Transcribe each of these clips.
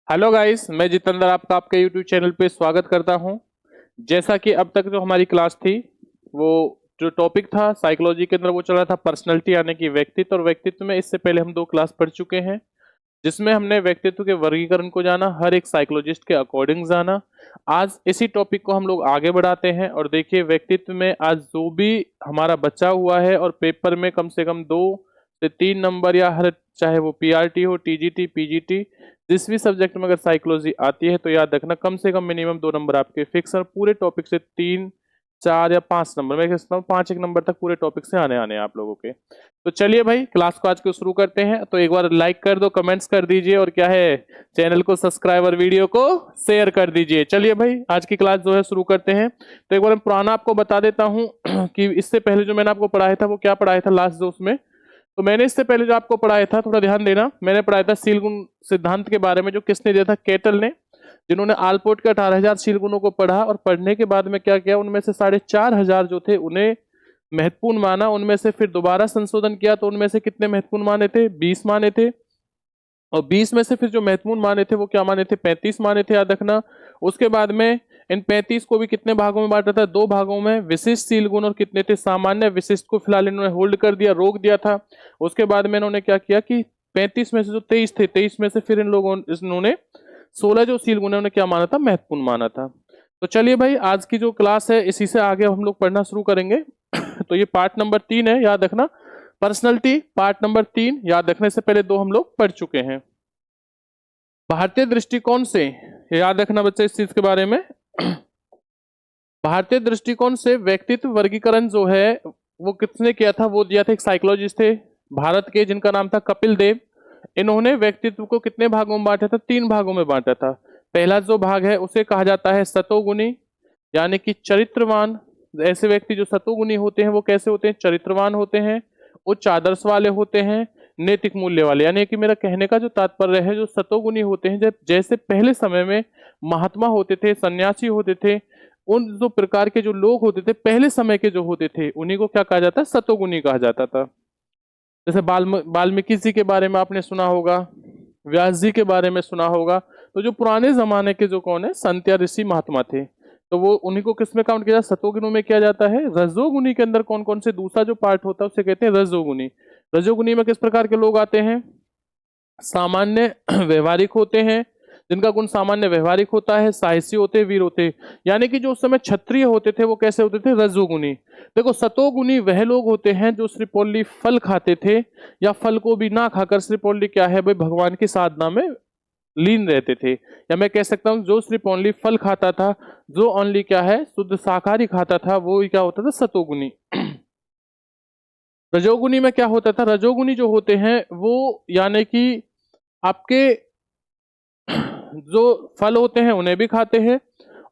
Hello guys, मैं जितेंद्र आपका आपके यूट्यूब चैनल पे स्वागत करता हूं। जैसा कि अब तक जो हमारी क्लास थी, वो जो टॉपिक था साइकोलॉजी के अंदर वो चल रहा था पर्सनैलिटी यानी कि व्यक्तित्व। और व्यक्तित्व में इससे पहले हम दो क्लास पढ़ चुके हैं, जिसमें हमने व्यक्तित्व के वर्गीकरण को जाना, हर एक साइकोलॉजिस्ट के अकॉर्डिंग जाना। आज इसी टॉपिक को हम लोग आगे बढ़ाते हैं और देखिए व्यक्तित्व में आज जो भी हमारा बचा हुआ है और पेपर में कम से कम 2 से 3 नंबर या हर, चाहे वो पीआरटी हो, टीजीटी, पीजीटी, जिस भी सब्जेक्ट में अगर साइकोलॉजी आती है तो याद रखना कम से कम मिनिमम 2 नंबर आपके फिक्स, और पूरे टॉपिक से 3, 4 या 5 नंबर, मैं कहता हूँ 5 एक नंबर तक पूरे टॉपिक से आने आने हैं आप लोगों के। तो चलिए भाई, क्लास को आज को शुरू करते हैं। तो एक बार लाइक कर दो, कमेंट्स कर दीजिए और क्या है, चैनल को सब्सक्राइब और वीडियो को शेयर कर दीजिए। चलिए भाई, आज की क्लास जो है शुरू करते हैं। तो एक बार मैं पुराना आपको बता देता हूँ कि इससे पहले जो मैंने आपको पढ़ाया था वो क्या पढ़ाया था लास्ट जो उसमें। तो मैंने इससे पहले जो आपको पढ़ाया था, थोड़ा ध्यान देना, मैंने पढ़ाया था शील गुण सिद्धांत के बारे में, जो किसने दिया था, केटल ने। जिन्होंने आलपोर्ट के 18,000 शील गुणों को पढ़ा और पढ़ने के बाद में क्या किया, उनमें से 4,500 जो थे उन्हें महत्वपूर्ण माना। उनमें से फिर दोबारा संशोधन किया तो उनमें से कितने महत्वपूर्ण माने थे, 20 माने थे। और 20 में से फिर जो महत्वपूर्ण माने थे वो क्या माने थे, 35 माने थे, याद रखना। उसके बाद में इन 35 को भी कितने भागों में बांटा था, 2 भागों में, विशिष्ट शील गुण और कितने थे सामान्य। विशिष्ट को फिलहाल इन्होंने होल्ड कर दिया, रोक दिया था। उसके बाद में इन्होंने क्या किया कि 35 में से जो 23 थे, 23 में से फिर इन्होंने 16 जो शील गुण है उन्हें क्या माना था, महत्वपूर्ण माना था। तो चलिए भाई, आज की जो क्लास है इसी से आगे हम लोग पढ़ना शुरू करेंगे। तो ये पार्ट नंबर 3 है, याद रखना। पर्सनैलिटी पार्ट नंबर 3 याद रखने से पहले 2 हम लोग पढ़ चुके हैं। भारतीय दृष्टिकोण से, याद रखना बच्चे इस चीज के बारे में, भारतीय दृष्टिकोण से व्यक्तित्व वर्गीकरण जो है वो किसने किया था, वो दिया था एक साइकोलॉजिस्ट थे भारत के, जिनका नाम था कपिल देव। इन्होंने व्यक्तित्व को कितने भागों में बांटा था, 3 भागों में बांटा था। पहला जो भाग है उसे कहा जाता है सतोगुणी, यानी कि चरित्रवान। ऐसे व्यक्ति जो सतोगुणी होते हैं वो कैसे होते हैं, चरित्रवान होते हैं, उच्च आदर्श वाले होते हैं, नैतिक मूल्य वाले। यानी कि मेरा कहने का जो तात्पर्य है, जो सतोगुणी होते हैं, जब जैसे पहले समय में महात्मा होते थे, सन्यासी होते थे, उन जो प्रकार के जो लोग होते थे पहले समय के जो होते थे, उन्हीं को क्या कहा जाता है, सतोगुणी कहा जाता था। जैसे वाल्मीकि जी के बारे में आपने सुना होगा, व्यास जी के बारे में सुना होगा। तो जो पुराने जमाने के जो कौन है, संत या ऋषि महात्मा थे, तो वो उन्हीं को किस में काउंट किया जाता है, सतोगुणों में किया जाता है। रजोगुणी के अंदर कौन कौन से, दूसरा जो पार्ट होता है उसे कहते हैं रजोगुणी। रजोगुणी में किस प्रकार के लोग आते हैं, सामान्य व्यवहारिक होते हैं, जिनका गुण सामान्य व्यवहारिक होता है, साहसी होते हैं, वीर होते हैं। यानी कि जो उस समय क्षत्रिय होते थे वो कैसे होते थे, रजोगुणी। देखो, सतोगुणी वह लोग होते हैं जो सिर्फ ओनली फल खाते थे, या फल को भी ना खाकर सिर्फ ओनली क्या है भाई, भगवान की साधना में लीन रहते थे। या मैं कह सकता हूं जो सिर्फ ओनली फल खाता था, जो ओनली क्या है, शुद्ध शाकाहारी खाता था, वो ही क्या होता था, सतोगुणी। रजोगुणी में क्या होता था, रजोगुणी जो होते हैं वो यानी कि आपके जो फल होते हैं उन्हें भी खाते हैं,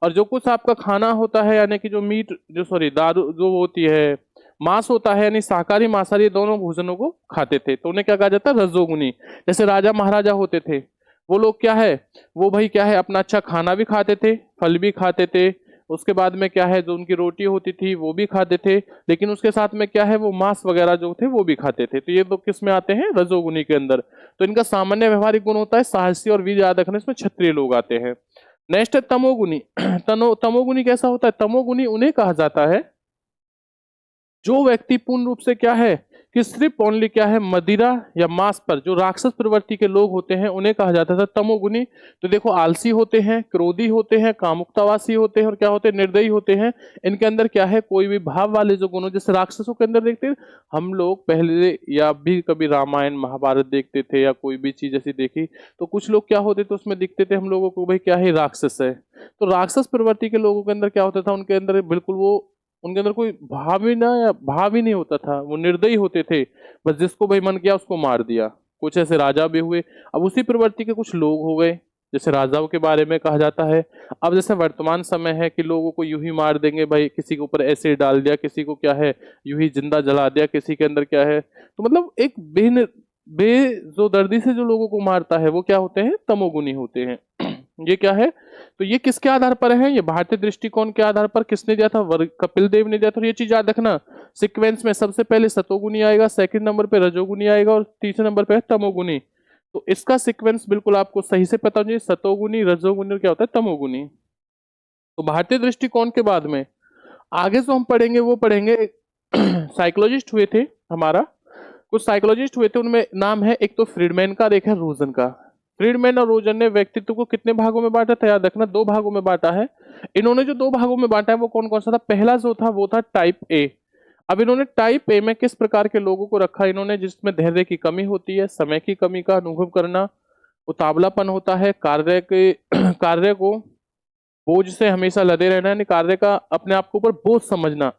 और जो कुछ आपका खाना होता है यानी कि जो मीट, जो सॉरी दारू जो होती है, मांस होता है, यानी शाकाहारी मांसाहारी दोनों भोजनों को खाते थे, तो उन्हें क्या कहा जाता है, रजोगुनी। जैसे राजा महाराजा होते थे, वो लोग क्या है, वो भाई क्या है, अपना अच्छा खाना भी खाते थे, फल भी खाते थे, उसके बाद में क्या है, जो उनकी रोटी होती थी वो भी खाते थे, लेकिन उसके साथ में क्या है, वो मांस वगैरह जो थे वो भी खाते थे। तो ये लोग किस में आते हैं, रजोगुनी के अंदर। तो इनका सामान्य व्यवहारिक गुण होता है साहसी और वीर, याद रखना, इसमें क्षत्रिय लोग आते हैं। नेक्स्ट है तमोगुनी। तमोगुनी कैसा होता है, तमोगुनी उन्हें कहा जाता है जो व्यक्ति पूर्ण रूप से क्या है, कि सिर्फ ओनली क्या है, मदिरा या मांस पर, जो राक्षस प्रवृत्ति के लोग होते हैं उन्हें कहा जाता था तमोगुनी। तो देखो, आलसी होते हैं, क्रोधी होते हैं, कामुकतावासी होते हैं, और क्या होते हैं, निर्दयी होते हैं। इनके अंदर क्या है, कोई भी भाव वाले जो गुण, जैसे राक्षसों के अंदर देखते हैं हम लोग पहले, या भी कभी रामायण महाभारत देखते थे या कोई भी चीज ऐसी देखी, तो कुछ लोग क्या होते थे उसमें दिखते थे हम लोगों को, भाई क्या है, राक्षस है। तो राक्षस प्रवृत्ति के लोगों के अंदर क्या होता था, उनके अंदर बिल्कुल वो, उनके अंदर कोई भाव ही ना, या भाव ही नहीं होता था, वो निर्दयी होते थे, बस जिसको भाई मन किया उसको मार दिया। कुछ ऐसे राजा भी हुए। अब उसी प्रवृत्ति के कुछ लोग हो गए, जैसे राजाओं के बारे में कहा जाता है। अब जैसे वर्तमान समय है कि लोगों को यूं ही मार देंगे भाई, किसी के ऊपर एसिड डाल दिया, किसी को क्या है यूं ही जिंदा जला दिया, किसी के अंदर क्या है, तो मतलब एक बे जो दर्दी से जो लोगों को मारता है वो क्या होते हैं, तमोगुनी होते हैं। ये क्या है, तो ये किसके आधार पर है, ये भारतीय दृष्टिकोण के आधार पर किसने दिया था, कपिल देव ने दिया था। और ये चीज याद रखना, सीक्वेंस में सबसे पहले सतोगुनी आएगा, सेकंड नंबर पे रजोगुनी आएगा, और तीसरे नंबर पे है तमोगुनी। तो इसका सीक्वेंस बिल्कुल आपको सही से पता होना चाहिए, सतोगुनी, रजोगुनी और क्या होता है तमोगुनी। तो भारतीय दृष्टिकोण के बाद में आगे जो हम पढ़ेंगे वो पढ़ेंगे साइकोलॉजिस्ट हुए थे हमारा, कुछ साइकोलॉजिस्ट हुए थे, उनमें नाम है एक तो फ्रीडमैन का और एक है रोजन का। फ्रीडमैन और रोजन ने व्यक्तित्व को कितने भागों में बांटा था, याद रखना 2 भागों में बांटा है। इन्होंने जो 2 भागों में बांटा है वो कौन कौन सा था, पहला जो था वो था टाइप ए। अब इन्होंने टाइप ए में किस प्रकार के लोगों को रखा इन्होंने, जिसमें धैर्य की कमी होती है, समय की कमी का अनुभव करना, उतावलापन होता है, कार्य के कार्य को बोझ से हमेशा लदे रहना, यानी कार्य का अपने आप के ऊपर बोझ समझना,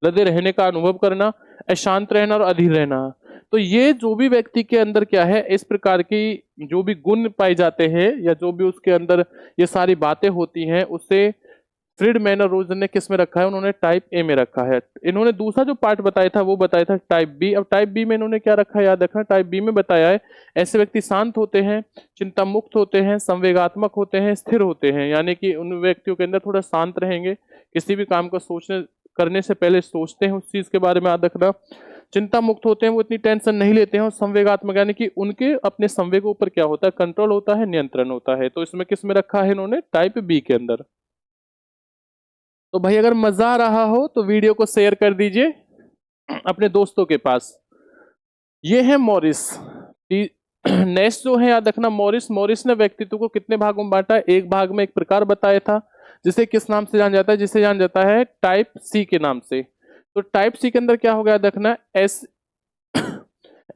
लदे रहने का अनुभव करना, अशांत रहना और अधीर रहना। तो ये जो भी व्यक्ति के अंदर क्या है, इस प्रकार की जो भी गुण पाए जाते हैं या जो भी उसके अंदर ये सारी बातें होती हैं, उससे फ्रीडमैन और रोजन ने किस में रखा है, उन्होंने टाइप ए में रखा है। इन्होंने दूसरा जो पार्ट बताया था वो बताया था टाइप बी। अब टाइप बी में इन्होंने क्या रखा है, याद रखना, टाइप बी में बताया है ऐसे व्यक्ति शांत होते हैं, चिंता मुक्त होते हैं, संवेगात्मक होते हैं, स्थिर होते हैं, यानी कि उन व्यक्तियों के अंदर थोड़ा शांत रहेंगे, किसी भी काम को सोचने करने से पहले सोचते हैं उस चीज के बारे में, याद रखना। चिंता मुक्त होते हैं, वो इतनी टेंशन नहीं लेते हैं, और संवेगात्मक यानी कि उनके अपने संवेगों पर क्या होता है, कंट्रोल होता है, नियंत्रण होता है। तो इसमें किस में रखा है इन्होंने, टाइप बी के अंदर। तो भाई अगर मजा आ रहा हो तो वीडियो को शेयर कर दीजिए अपने दोस्तों के पास। ये है मॉरिस। नेक्स्ट जो है याद रखना मॉरिस। मॉरिस ने व्यक्तित्व को कितने भागों में बांटा, एक भाग में एक प्रकार बताया था जिसे किस नाम से जाना जाता है, जिसे जाना जाता है टाइप सी के नाम से। तो टाइप सी के अंदर क्या होगा याद रखना,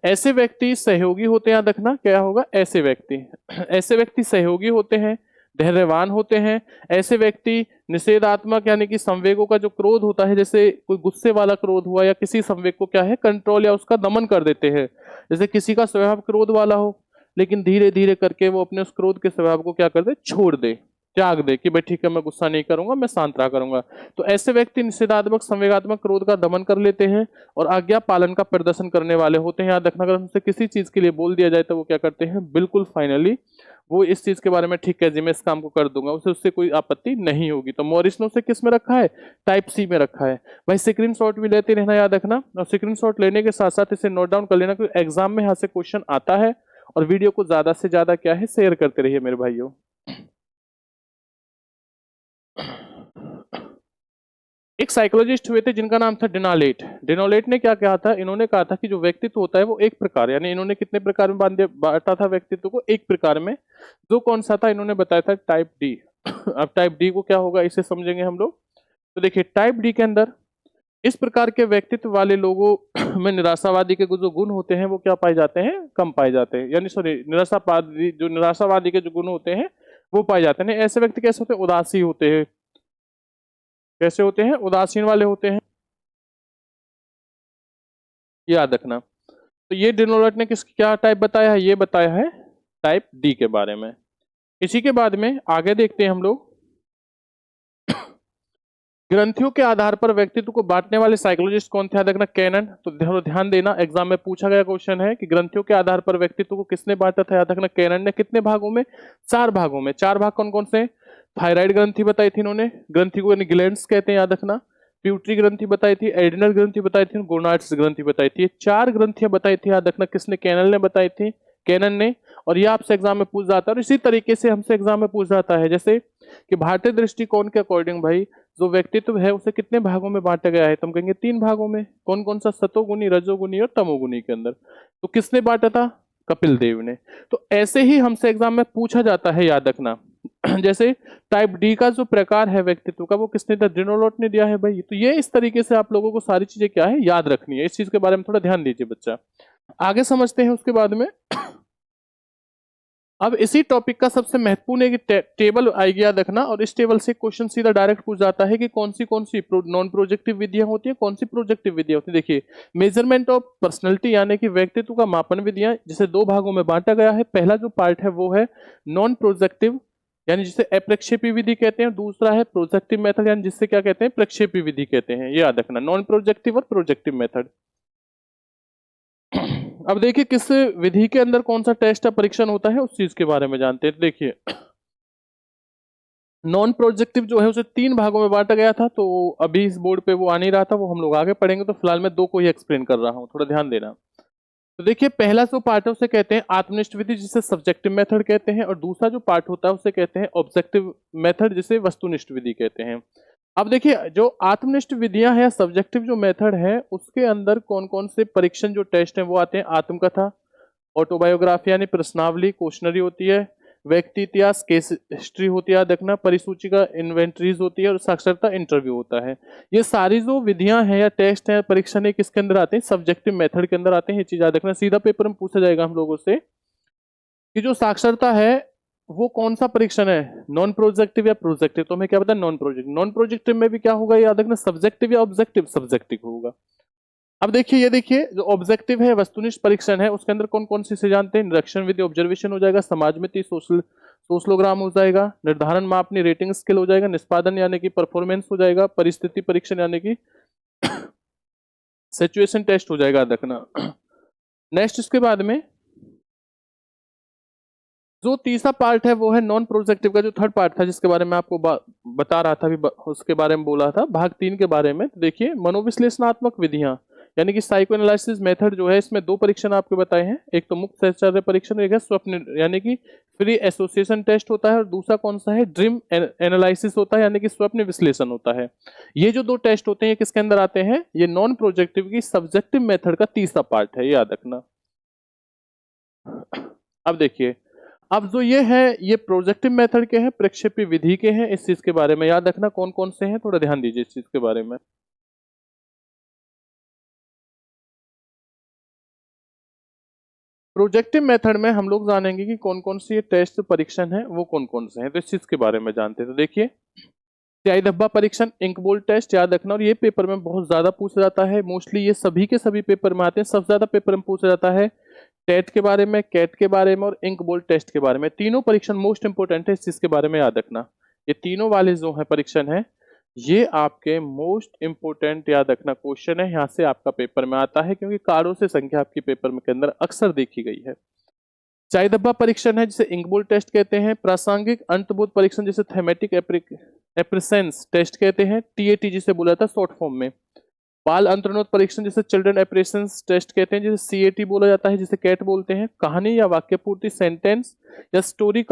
ऐसे व्यक्ति सहयोगी होते हैं, याद रखना क्या होगा, ऐसे व्यक्ति सहयोगी होते हैं, धैर्यवान होते हैं। ऐसे व्यक्ति निषेधात्मक यानी कि संवेगों का जो क्रोध होता है, जैसे कोई गुस्से वाला क्रोध हुआ या किसी संवेग को क्या है कंट्रोल या उसका दमन कर देते हैं। जैसे किसी का स्वभाव क्रोध वाला हो लेकिन धीरे धीरे करके वो अपने उस क्रोध के स्वभाव को क्या कर दे, छोड़ दे, त्याग दे कि भाई ठीक है मैं गुस्सा नहीं करूंगा, मैं शांत रहा करूंगा। तो ऐसे व्यक्ति निषेधात्मक संवेगात्मक क्रोध का दमन कर लेते हैं और आज्ञा पालन का प्रदर्शन करने वाले होते हैं। याद रखना अगर उनसे किसी चीज के लिए बोल दिया जाए तो वो क्या करते हैं, बिल्कुल फाइनली वो इस चीज के बारे में ठीक है जी मैं इस काम को कर दूंगा, उसे उससे कोई आपत्ति नहीं होगी। तो मॉरिस ने उसे किस में रखा है, टाइप सी में रखा है। भाई स्क्रीन शॉट भी लेते रहना, याद रखना, और स्क्रीन शॉट लेने के साथ साथ इसे नोट डाउन कर लेना क्योंकि एग्जाम में यहाँ से क्वेश्चन आता है। और वीडियो को ज्यादा से ज्यादा क्या है, शेयर करते रहिए मेरे भाइयों। एक साइकोलॉजिस्ट हुए थे जिनका नाम था डिनोलेट। डिनोलेट ने क्या कहा था, इन्होंने कहा था कि जो व्यक्तित्व होता है वो एक प्रकार, यानी इन्होंने कितने प्रकार में बांटा था व्यक्तित्व को, एक प्रकार में। जो कौन सा था, इन्होंने बताया था टाइप डी। अब टाइप डी को क्या होगा इसे समझेंगे हम लोग। तो देखिए टाइप डी के अंदर इस प्रकार के व्यक्तित्व वाले लोगों में निराशावादी के जो गुण होते हैं वो क्या पाए जाते हैं, कम पाए जाते हैं, यानी सॉरी निराशावादी के जो गुण होते हैं वो पाए जाते हैं। ऐसे व्यक्ति कैसे होते हैं, उदासी होते हैं, कैसे होते हैं, उदासीन वाले होते हैं, याद रखना। तो ये डिनोलेट ने किस क्या टाइप बताया है, ये बताया है टाइप डी के बारे में। इसी के बाद में आगे देखते हैं हम लोग, ग्रंथियों के आधार पर व्यक्तित्व को बांटने वाले साइकोलॉजिस्ट कौन थे, याद रखना कैनन। तो ध्यान देना एग्जाम में पूछा गया क्वेश्चन है कि ग्रंथियों के आधार पर व्यक्तित्व को किसने बांटा था, याद रखना कैनन ने। कितने भागों में, 4 भागों में। 4 भाग कौन कौन से, थायराइड ग्रंथि बताई थी इन्होंने, ग्रंथि को ग्लैंड्स कहते हैं, याद रखना। प्यूटरी ग्रंथि बताई थी, एडिनल ग्रंथि बताई थी, गोनाड्स ग्रंथि बताई थी। 4 ग्रंथियां बताई थी, याद रखना किसने, कैनल ने बताई थी, कैनन ने। और ये आपसे एग्जाम में पूछ जाता है और इसी तरीके से हमसे एग्जाम में पूछ जाता है, जैसे कि भारतीय दृष्टिकोण के अकॉर्डिंग भाई जो व्यक्तित्व है उसे कितने भागों में बांटा गया है, तो हम कहेंगे 3 भागों में। कौन कौन सा, सतोगुनी, रजोगुनी और तमोगुनी के अंदर। तो किसने बांटा था, कपिल देव ने। तो ऐसे ही हमसे एग्जाम में पूछा जाता है, याद रखना। जैसे टाइप डी का जो प्रकार है व्यक्तित्व का वो किसने दिया, डिनोलेट ने दिया है भाई। तो ये इस तरीके से आप लोगों को सारी चीजें क्या है याद रखनी है, इस चीज के बारे में थोड़ा ध्यान दीजिए बच्चा। आगे समझते हैं उसके बाद में। अब इसी टॉपिक का सबसे महत्वपूर्ण एक टेबल आएगी, याद रखना। और इस टेबल से क्वेश्चन सीधा डायरेक्ट पूछ जाता है कि कौन सी नॉन प्रोजेक्टिव विधियां होती है, कौन सी प्रोजेक्टिव विधियां होती है। देखिए मेजरमेंट ऑफ पर्सनैलिटी यानी कि व्यक्तित्व का मापन विधियां, जिसे 2 भागों में बांटा गया है। पहला जो पार्ट है वो है नॉन प्रोजेक्टिव यानी जिसे अप्रक्षेपी विधि कहते हैं, दूसरा है प्रोजेक्टिव मेथड यानी जिससे क्या कहते हैं, प्रक्षेपी विधि कहते हैं। ये याद रखना, नॉन प्रोजेक्टिव और प्रोजेक्टिव मेथड। अब देखिए किस विधि के अंदर कौन सा टेस्ट या परीक्षण होता है उस चीज के बारे में जानते हैं। देखिए नॉन प्रोजेक्टिव जो है उसे 3 भागों में बांटा गया था, तो अभी इस बोर्ड पे वो आ नहीं रहा था, वो हम लोग आगे पढ़ेंगे। तो फिलहाल मैं 2 को ही एक्सप्लेन कर रहा हूं, थोड़ा ध्यान देना। तो देखिए पहला जो पार्ट है उसे कहते हैं आत्मनिष्ठ विधि जिसे सब्जेक्टिव मेथड कहते हैं, और दूसरा जो पार्ट होता है उसे कहते हैं ऑब्जेक्टिव मेथड जिसे वस्तुनिष्ठ विधि कहते हैं। अब देखिए जो आत्मनिष्ठ विधियां हैं, सब्जेक्टिव जो मेथड है उसके अंदर कौन कौन से परीक्षण जो टेस्ट हैं वो आते हैं। आत्मकथा, ऑटोबायोग्राफी यानी प्रश्नावली क्वेश्चनरी होती है, व्यक्ति इतिहास केस हिस्ट्री होती है, याद रखना, परिसूचिका इन्वेंटरीज होती है, और साक्षरता इंटरव्यू होता है। ये सारी जो विधियां हैं या टेस्ट हैं परीक्षण है किसके अंदर आते हैं, सब्जेक्टिव मेथड के अंदर आते हैं। ये चीज याद रखना, सीधा पेपर में पूछा जाएगा हम लोगों से कि जो साक्षरता है वो कौन सा परीक्षण है, नॉन प्रोजेक्टिव या प्रोजेक्टिव। तो हमें क्या पता है, नॉन प्रोजेक्टिव। नॉन प्रोजेक्टिव में भी क्या होगा याद रखना, सब्जेक्टिव या ऑब्जेक्टिव, सब्जेक्टिव होगा। अब देखिए ये देखिए जो ऑब्जेक्टिव है वस्तुनिष्ठ परीक्षण है उसके अंदर कौन कौन सी जानते हैं, निरीक्षण विधि ऑब्जर्वेशन हो जाएगा, समाज में सोशलोग्राम हो जाएगा, निर्धारण मापनी रेटिंग स्केल हो जाएगा, निष्पादन यानी कि परफॉर्मेंस हो जाएगा, परिस्थिति परीक्षण यानी कि सिचुएशन टेस्ट हो जाएगा, देखना। नेक्स्ट इसके बाद में जो तीसरा पार्ट है वो है नॉन प्रोजेक्टिव का, जो थर्ड पार्ट था जिसके बारे में आपको बता रहा था अभी, उसके बारे में बोला था, भाग 3 के बारे में। तो देखिए मनोविश्लेषणात्मक विधियां यानी कि साइको एनालिसिस मेथड जो है, इसमें 2 परीक्षण आपको बताए हैं, एक तो मुक्त सहचर्य परीक्षण, एक है स्वप्न यानी कि फ्री एसोसिएशन टेस्ट होता है, और दूसरा कौन सा है, ड्रीम एनालिसिस होता है यानी कि स्वप्न विश्लेषण होता है। ये जो 2 टेस्ट होते हैं ये किसके अंदर आते हैं, ये नॉन प्रोजेक्टिव की सब्जेक्टिव मेथड का तीसरा पार्ट है, याद रखना। अब देखिए अब जो ये है ये प्रोजेक्टिव मेथड के हैं, प्रक्षेपी विधि के हैं, इस चीज के बारे में याद रखना कौन कौन से हैं, थोड़ा ध्यान दीजिए इस चीज के बारे में। प्रोजेक्टिव मेथड में हम लोग जानेंगे कि कौन कौन सी टेस्ट परीक्षण है वो कौन कौन से हैं, तो इस चीज के बारे में जानते हैं। तो देखिए स्याही धब्बा परीक्षण, इंक बोल्ड टेस्ट याद रखना, और ये पेपर में बहुत ज्यादा पूछा जाता है, मोस्टली ये सभी के सभी पेपर में आते हैं। सबसे ज्यादा पेपर में पूछा जाता है टेट के बारे में, कैट के बारे में और इंक बोल्ड टेस्ट के बारे में। तीनों परीक्षण मोस्ट इंपोर्टेंट है, इस चीज के बारे में याद रखना। ये तीनों वाले जो है परीक्षण है ये आपके मोस्ट इंपोर्टेंट याद रखना क्वेश्चन है, यहाँ से आपका पेपर में आता है, क्योंकि कारों से संख्या आपकी पेपर में के अंदर अक्सर देखी गई है। चाय धब्बा परीक्षण है जिसे इंकबोल्ड टेस्ट कहते हैं, प्रासंगिक अंतबोध परीक्षण जिसे थेमेटिक एप्रेसेंस टेस्ट कहते हैं, टीएटी जिसे बोला था शॉर्ट फॉर्म में। बाल अंतर्नोद परीक्षण जिसे चिल्ड्रन एप्रेसेंस टेस्ट कहते हैं, जिसे सीएटी बोला जाता है, जिसे कैट बोलते हैं। कहानी या वाक्य पूर्ति सेंटेंस या स्टोरी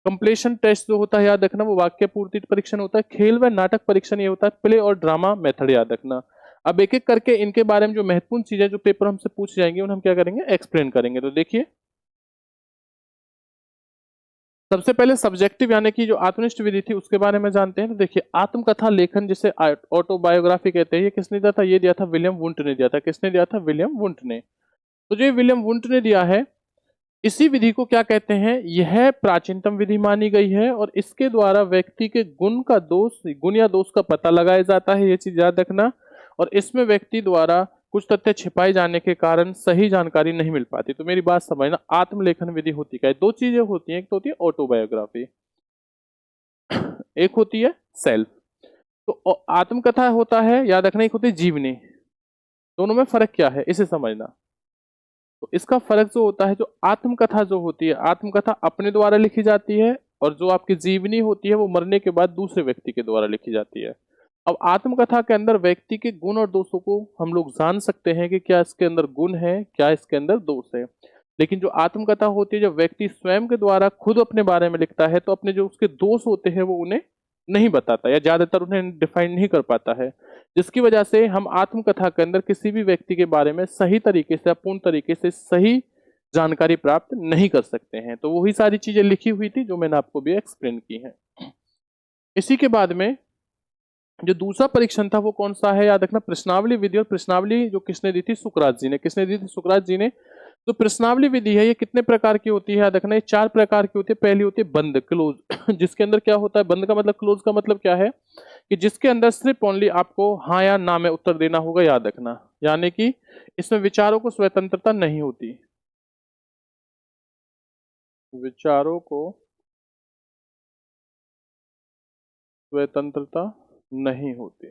कंप्लीशन टेस्ट जो होता है याद रखना वो वाक्य पूर्ति परीक्षण होता है। खेल व नाटक परीक्षण ये होता है प्ले और ड्रामा मेथड, याद रखना। अब एक एक करके इनके बारे में जो महत्वपूर्ण चीजें जो पेपर हमसे पूछ जाएंगे उन्हें हम क्या करेंगे, एक्सप्लेन करेंगे। तो देखिए सबसे पहले सब्जेक्टिव यानी कि जो आत्मनिष्ठ विधि थी उसके बारे में जानते हैं। तो देखिए आत्मकथा लेखन जिसे ऑटोबायोग्राफी कहते हैं, ये किसने दिया था, ये दिया था विलियम वुंट ने दिया था। किसने दिया था, विलियम वुंट ने। तो जो विलियम वुंट ने दिया है इसी विधि को क्या कहते हैं, यह प्राचीनतम विधि मानी गई है, और इसके द्वारा व्यक्ति के गुण या दोष का पता लगाया जाता है, ये चीज याद रखना। और इसमें व्यक्ति द्वारा कुछ तथ्य छिपाए जाने के कारण सही जानकारी नहीं मिल पाती। तो मेरी बात समझना, आत्मलेखन विधि होती क्या है, 2 चीजें होती हैं, एक तो होती है ऑटोबायोग्राफी, एक होती है सेल्फ। तो आत्मकथा होता है याद रखना, एक होती है जीवनी। दोनों में फर्क क्या है इसे समझना। तो इसका फर्क जो होता है, जो आत्मकथा जो होती है, आत्मकथा अपने द्वारा लिखी जाती है, और जो आपकी जीवनी होती है वो मरने के बाद दूसरे व्यक्ति के द्वारा लिखी जाती है। अब आत्मकथा के अंदर व्यक्ति के गुण और दोषों को हम लोग जान सकते हैं कि क्या इसके अंदर गुण है, क्या इसके अंदर दोष है। लेकिन जो आत्मकथा होती है, जब व्यक्ति स्वयं के द्वारा खुद अपने बारे में लिखता है, तो अपने जो उसके दोष होते हैं वो उन्हें नहीं बताता, या ज्यादातर उन्हें डिफाइन नहीं कर पाता है, जिसकी वजह से हम आत्मकथा के अंदर किसी भी व्यक्ति के बारे में सही तरीके से, पूर्ण तरीके से सही जानकारी प्राप्त नहीं कर सकते हैं। तो वही सारी चीजें लिखी हुई थी जो मैंने आपको भी एक्सप्लेन की है। इसी के बाद में जो दूसरा परीक्षण था वो कौन सा है, याद रखना, प्रश्नावली विधि। और प्रश्नावली जो किसने दी थी, सुकरात जी ने। किसने दी थी, सुकरात जी ने। तो प्रश्नावली विधि है, ये कितने प्रकार की होती है, याद रखना, ये 4 प्रकार की होती है। पहली होती है बंद, क्लोज, जिसके अंदर क्या होता है, बंद का मतलब, क्लोज का मतलब क्या है कि जिसके अंदर सिर्फ ओनली आपको हाँ या ना में उत्तर देना होगा, याद रखना। यानी कि इसमें विचारों को स्वतंत्रता नहीं होती, विचारों को स्वतंत्रता नहीं होती।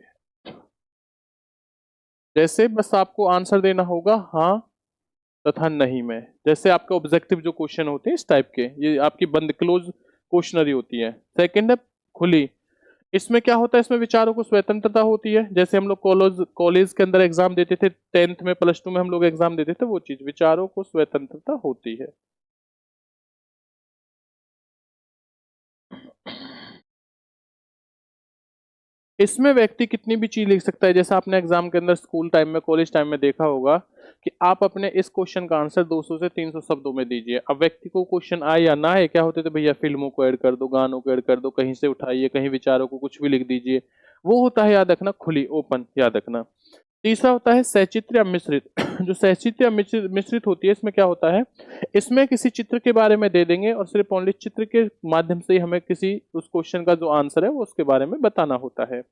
जैसे बस आपको आंसर देना होगा हाँ तथा नहीं में। जैसे आपके ऑब्जेक्टिव जो क्वेश्चन होते हैं इस टाइप के, ये आपकी बंद, क्लोज क्वेश्चनरी होती है। सेकंड है खुली, इसमें क्या होता है, इसमें विचारों को स्वतंत्रता होती है, जैसे हम लोग कॉलेज के अंदर एग्जाम देते थे, 10th में प्लस 2 में हम लोग एग्जाम देते थे, वो चीज विचारों को स्वतंत्रता होती है। इसमें व्यक्ति कितनी भी चीज लिख सकता है, जैसे आपने एग्जाम के अंदर स्कूल टाइम में, कॉलेज टाइम में देखा होगा कि आप अपने इस क्वेश्चन का आंसर 200 से 300 शब्दों में दीजिए। अब व्यक्ति को क्वेश्चन आए या ना आए, क्या होते थे भैया, फिल्मों को ऐड कर दो, गानों को ऐड कर दो, कहीं से उठाइए, कहीं विचारों को कुछ भी लिख दीजिए। वो होता है, याद रखना, खुली, ओपन, याद रखना। तीसरा होता है सचित्र या मिश्रित। जो सचित्र या मिश्रित होती है, इसमें क्या होता है, इसमें किसी चित्र के बारे में दे देंगे और सिर्फ ओनली चित्र के माध्यम से ही हमें किसी उस क्वेश्चन का जो आंसर है वो उसके बारे में बताना होता है।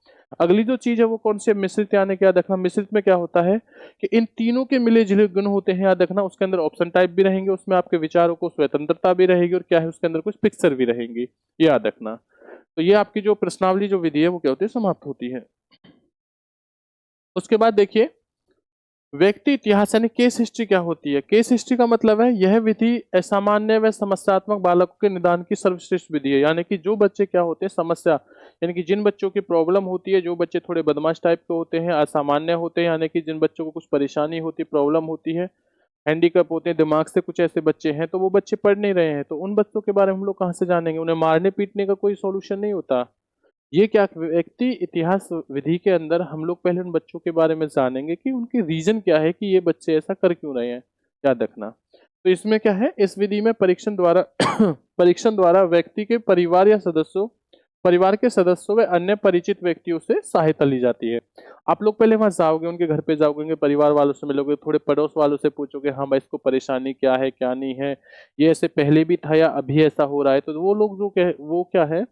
अगली जो चीज है वो कौन सी है, मिश्रित, यानी क्या, याद रखना, मिश्रित में क्या होता है कि इन तीनों के मिले जुले गुण होते हैं, याद रखना। उसके अंदर ऑप्शन टाइप भी रहेंगे, उसमें आपके विचारों को स्वतंत्रता भी रहेगी, और क्या है, उसके अंदर कुछ पिक्चर भी रहेंगी, याद रखना। तो ये आपकी जो प्रश्नावली जो विधि है वो क्या होती है, समाप्त होती है। उसके बाद देखिए व्यक्ति इतिहास यानी केस हिस्ट्री क्या होती है। केस हिस्ट्री का मतलब है यह विधि असामान्य व समस्यात्मक बालकों के निदान की सर्वश्रेष्ठ विधि है, यानी कि जो बच्चे क्या होते हैं, समस्या, यानी कि जिन बच्चों की प्रॉब्लम होती है, जो बच्चे थोड़े बदमाश टाइप के होते हैं, असामान्य होते हैं, यानी कि जिन बच्चों को कुछ परेशानी होती है, प्रॉब्लम होती है, हैंडीकैप होते हैं, दिमाग से कुछ ऐसे बच्चे हैं, तो वो बच्चे पढ़ नहीं रहे हैं, तो उन बच्चों के बारे में हम लोग कहाँ से जानेंगे, उन्हें मारने पीटने का कोई सॉल्यूशन नहीं होता। ये क्या, व्यक्ति इतिहास विधि के अंदर हम लोग पहले उन बच्चों के बारे में जानेंगे कि उनकी रीजन क्या है, कि ये बच्चे ऐसा कर क्यों रहे हैं, याद रखना। तो इसमें क्या है, इस विधि में परीक्षण द्वारा परीक्षण द्वारा व्यक्ति के परिवार के सदस्यों व अन्य परिचित व्यक्तियों से सहायता ली जाती है। आप लोग पहले वहां जाओगे, उनके घर पे जाओगे, उनके परिवार वालों से मिलोगे, थोड़े पड़ोस वालों से पूछोगे, हाँ भाई इसको परेशानी क्या है, क्या नहीं है, ये ऐसे पहले भी था या अभी ऐसा हो रहा है, तो वो लोग जो वो क्या है,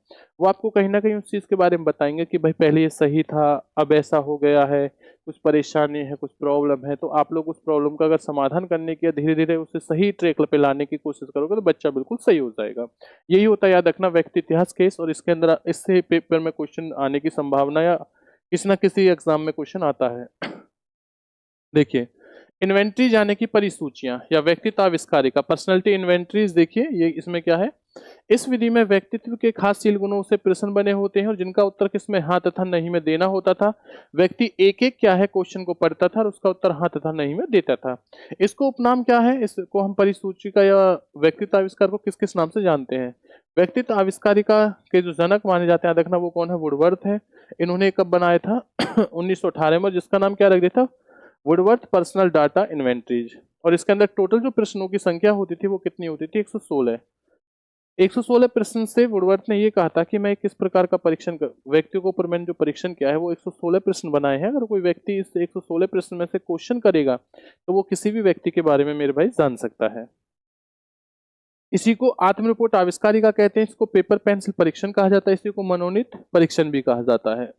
वो आपको कहीं ना कहीं उस चीज के बारे में बताएंगे कि भाई पहले ये सही था, अब ऐसा हो गया है, कुछ परेशानी है, कुछ प्रॉब्लम है, तो आप लोग उस प्रॉब्लम का अगर समाधान करने की, धीरे धीरे उसे सही ट्रैक पे लाने की कोशिश करोगे, तो बच्चा बिल्कुल सही हो जाएगा। यही होता है, याद रखना, व्यक्ति इतिहास केस। और इसके अंदर इससे पेपर में क्वेश्चन आने की संभावना, या किसी ना किसी एग्जाम में क्वेश्चन आता है। देखिए इन्वेंट्री यानी कि परिसूचियां या व्यक्तित्व आविष्कारिका, पर्सनैलिटी इन्वेंट्रीज। देखिए ये इसमें क्या है, इस विधि में व्यक्तित्व के खास शील गुणों से प्रश्न बने होते हैं और जिनका उत्तर किसमें हाँ तथा नहीं में देना होता था। व्यक्ति एक एक क्या है क्वेश्चन को पढ़ता था और उसका उत्तर हाँ तथा नहीं में देता था। इसको उपनाम क्या है, इसको हम परिसूचिका या व्यक्तित्व आविष्कार को किस किस नाम से जानते हैं। व्यक्तित्व आविष्कारिका के जो जनक माने जाते हैं, देखना वो कौन है, वुडवर्थ है। इन्होंने कब बनाया था 1918 में, जिसका नाम क्या रख दिया था, वुडवर्थ पर्सनल डाटा इन्वेंट्रीज। और इसके अंदर टोटल जो प्रश्नों की संख्या होती थी वो कितनी होती थी, 116। 116 प्रश्न से वुडवर्थ ने ये कहा था कि मैं किस प्रकार का परीक्षण कर, व्यक्तियों के ऊपर मैंने जो परीक्षण किया है वो 116 प्रश्न बनाए हैं। अगर कोई व्यक्ति इस 116 प्रश्न में से क्वेश्चन करेगा तो वो किसी भी व्यक्ति के बारे में मेरे भाई जान सकता है। इसी को आत्म रिपोर्ट आविष्कारिका कहते हैं, इसको पेपर पेंसिल परीक्षण कहा जाता है, इसी को मनोनीत परीक्षण भी कहा जाता है।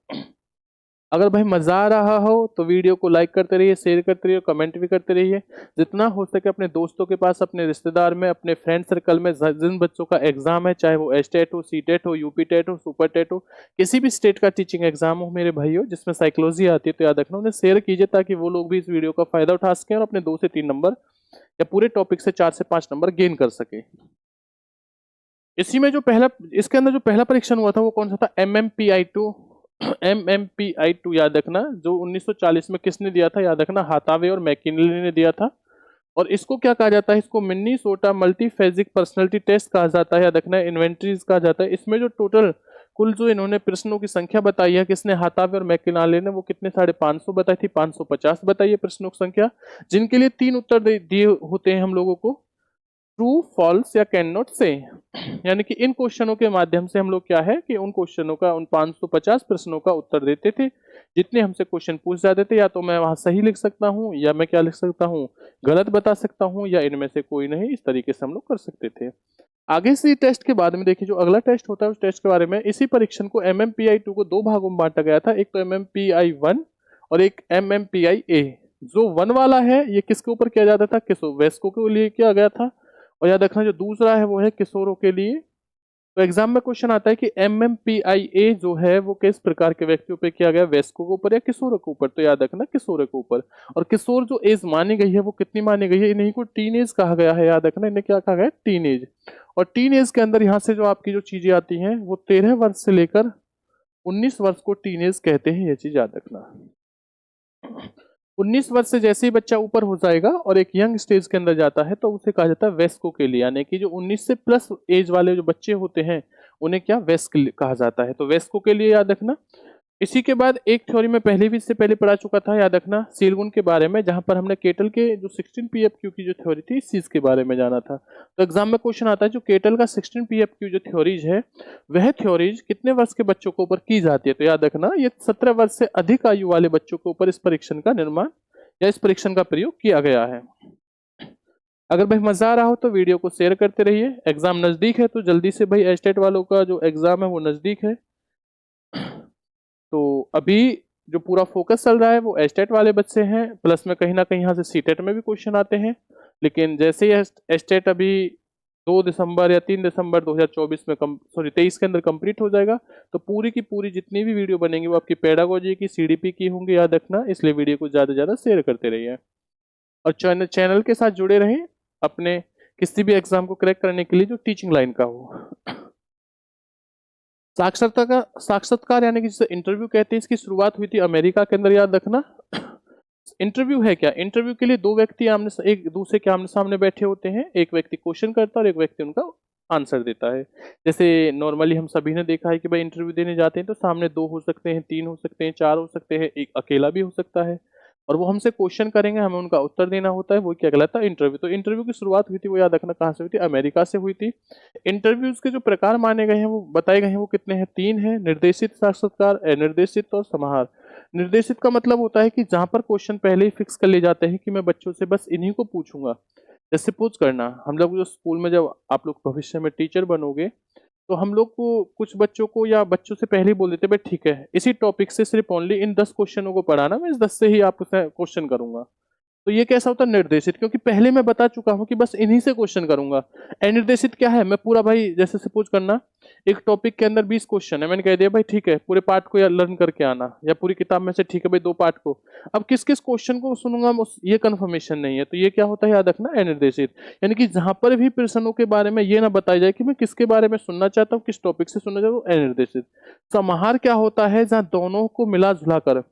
अगर भाई मजा आ रहा हो तो वीडियो को लाइक करते रहिए, शेयर करते रहिए, कमेंट भी करते रहिए। जितना हो सके अपने दोस्तों के पास, अपने रिश्तेदार में, अपने फ्रेंड सर्कल में जिन बच्चों का एग्जाम है, चाहे वो एसटेट हो, सीटेट हो, यूपी टेट हो, सुपर टेट हो, किसी भी स्टेट का टीचिंग एग्जाम हो मेरे भाइयों, जिसमें साइकोलॉजी आती है, तो याद रखना उन्हें शेयर कीजिए ताकि वो लोग भी इस वीडियो का फायदा उठा सकें और अपने 2 से 3 नंबर या पूरे टॉपिक से 4 से 5 नंबर गेन कर सके। इसी में जो पहला, इसके अंदर जो पहला परीक्षण हुआ था वो कौन सा था, MMPI-2। MMPI-2 याद रखना, जो 1940 में किसने दिया था, याद रखना, हाथावे और मैकिनले ने दिया था। और इसको क्या कहा जाता है, इसको मिन्नीसोटा मल्टीफेजिक पर्सनालिटी टेस्ट कहा जाता है, याद रखना, इन्वेंट्रीज कहा जाता है। इसमें जो टोटल कुल जो इन्होंने प्रश्नों की संख्या बताई है, किसने, हाथावे और मैकिनाले ने, वो कितने, 550 बताई थी, 550 बताई है प्रश्नों की संख्या, जिनके लिए 3 उत्तर दिए होते हैं हम लोगों को, ट्रू, फॉल्स या कैन नॉट से। यानी कि इन क्वेश्चनों के माध्यम से हम लोग क्या है कि उन क्वेश्चनों का, उन 550 प्रश्नों का उत्तर देते थे। जितने हमसे क्वेश्चन पूछ जाते थे, या तो मैं वहां सही लिख सकता हूं, या मैं क्या लिख सकता हूं, गलत बता सकता हूं, या इनमें से कोई नहीं। इस तरीके से हम लोग कर सकते थे। आगे से टेस्ट के बाद में देखिए जो अगला टेस्ट होता है, उस टेस्ट के बारे में, इसी परीक्षण को MMPI-2 को 2 भागों में बांटा गया था, एक तो MMPI-1 और एक MMPI-A। जो 1 वाला है ये किसके ऊपर किया जाता था, किशोर वयस्कों के लिए किया गया था। और याद रखना जो दूसरा है वो है किशोरों के लिए। तो एग्जाम में क्वेश्चन आता है कि MMPI-A जो है वो किस प्रकार के व्यक्तियों पे किया गया, वयस्कों के ऊपर या किशोरों के ऊपर, तो याद रखना किशोरों के ऊपर। और किशोर जो एज मानी गई है वो कितनी मानी गई है, इन्हीं को टीन एज कहा गया है, याद रखना, इन्हें क्या कहा गया है, टीन एज। और टीन एज के अंदर यहाँ से जो आपकी जो चीजें आती हैं वो 13 वर्ष से लेकर 19 वर्ष को टीनेज कहते हैं, ये चीज याद रखना। 19 वर्ष से जैसे ही बच्चा ऊपर हो जाएगा और एक यंग स्टेज के अंदर जाता है तो उसे कहा जाता है वेस्को के लिए, यानी कि जो 19 से प्लस एज वाले जो बच्चे होते हैं उन्हें क्या वेस्क कहा जाता है, तो वेस्को के लिए याद रखना। इसी के बाद एक थ्योरी में पहले भी इससे पहले पढ़ा चुका था, याद रखना, सीलगुन के बारे में, जहां पर हमने केटल के जो 16 पीएफक्यू की जो थ्योरी थी इस चीज के बारे में जाना था। तो एग्जाम में क्वेश्चन आता है जो केटल का 16 पीएफक्यू जो थ्योरीज है वह थ्योरीज कितने वर्ष के बच्चों के ऊपर की जाती है, तो याद रखना ये 17 वर्ष से अधिक आयु वाले बच्चों के ऊपर इस परीक्षण का निर्माण या इस परीक्षण का प्रयोग किया गया है। अगर भाई मजा आ रहा हो तो वीडियो को शेयर करते रहिए। एग्जाम नजदीक है तो जल्दी से भाई एस्टेट वालों का जो एग्जाम है वो नजदीक है, तो अभी जो पूरा फोकस चल रहा है वो एस्टेट वाले बच्चे हैं, प्लस में कहीं ना कहीं यहाँ से सीटेट में भी क्वेश्चन आते हैं। लेकिन जैसे ही एस्टेट अभी 2 दिसंबर या 3 दिसंबर 2024 में 23 के अंदर कंप्लीट हो जाएगा, तो पूरी की पूरी जितनी भी वीडियो बनेंगी वो आपकी पेडागोजी की, सीडीपी की होंगी, याद रखना। इसलिए वीडियो को ज़्यादा से ज़्यादा शेयर करते रहिए और चैनल के साथ जुड़े रहें अपने किसी भी एग्जाम को क्रैक करने के लिए जो टीचिंग लाइन का हो। साक्षात्कार यानी कि जिसे इंटरव्यू कहते हैं, इसकी शुरुआत हुई थी अमेरिका के अंदर, याद रखना। इंटरव्यू है क्या? इंटरव्यू के लिए दो व्यक्ति एक दूसरे के आमने सामने बैठे होते हैं, एक व्यक्ति क्वेश्चन करता है और एक व्यक्ति उनका आंसर देता है। जैसे नॉर्मली हम सभी ने देखा है कि भाई इंटरव्यू देने जाते हैं तो सामने 2 हो सकते हैं, 3 हो सकते हैं, 4 हो सकते हैं, एक अकेला भी हो सकता है, और वो हमसे क्वेश्चन करेंगे, हमें उनका उत्तर देना होता है, वो क्या कहलाता है? इंटरव्यू। तो इंटरव्यू की शुरुआत हुई थी, वो याद रखना, कहाँ से हुई थी? अमेरिका से हुई थी। इंटरव्यूज के जो प्रकार माने गए हैं वो बताए गए हैं, वो कितने हैं? 3 हैं, निर्देशित साक्षात्कार, अनिर्देशित और समाहार। निर्देशित का मतलब होता है कि जहां पर क्वेश्चन पहले ही फिक्स कर ले जाते हैं कि मैं बच्चों से बस इन्हीं को पूछूंगा। जैसे पूछ करना, हम लोग जो स्कूल में जब आप लोग भविष्य में टीचर बनोगे तो हम लोग को कुछ बच्चों को या बच्चों से पहले ही बोल देते भाई ठीक है इसी टॉपिक से सिर्फ ओनली इन 10 क्वेश्चनों को पढ़ाना, मैं इस 10 से ही आपसे क्वेश्चन करूंगा। तो ये कैसा होता है? निर्देशित, क्योंकि पहले मैं बता चुका हूं कि बस इन्हीं से क्वेश्चन करूंगा। अनिर्देशित क्या है? मैं पूरा भाई जैसे सपोज करना एक टॉपिक के अंदर 20 क्वेश्चन है, मैंने कह दिया भाई ठीक है पूरे पार्ट को या लर्न करके आना, या पूरी किताब में से ठीक है भाई 2 पार्ट को। अब किस किस क्वेश्चन को सुनूंगा ये कंफर्मेशन नहीं है, तो ये क्या होता है? याद रखना, अनिर्देशित। यानी कि जहां पर भी प्रश्नों के बारे में ये ना बताया जाए कि मैं किसके बारे में सुनना चाहता हूँ, किस टॉपिक से सुनना चाहता हूँ, अनिर्देशित। समाहार क्या होता है? जहां दोनों को मिला जुला कर,